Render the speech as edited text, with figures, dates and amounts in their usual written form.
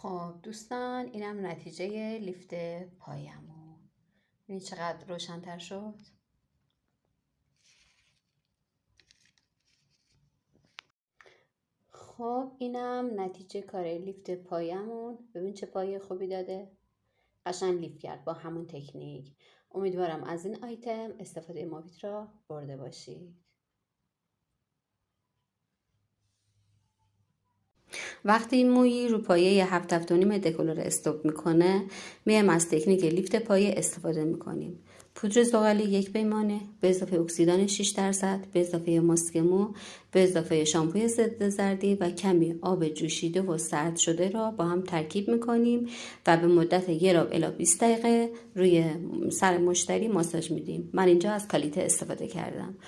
خب دوستان، اینم نتیجه لیفت پایمون. ببینید چقدر روشن‌تر شد. خب اینم نتیجه کار لیفت پایمون. ببین چه پایه خوبی داده. قشنگ لیفت کرد با همون تکنیک. امیدوارم از این آیتم استفاده مفید را برده باشید. وقتی مویی رو پایه 7.5 دکلور استوب میکنه، میایم از تکنیک لیفت پایه استفاده میکنیم. پودر زغالی 1 پیمانه به اضافه اکسیدان 6%، به اضافه ماسک مو، به اضافه شامپوی ضد زردی و کمی آب جوشیده و سرد شده را با هم ترکیب میکنیم و به مدت 1 الی 20 دقیقه روی سر مشتری ماساژ میدیم. من اینجا از کالیته استفاده کردم.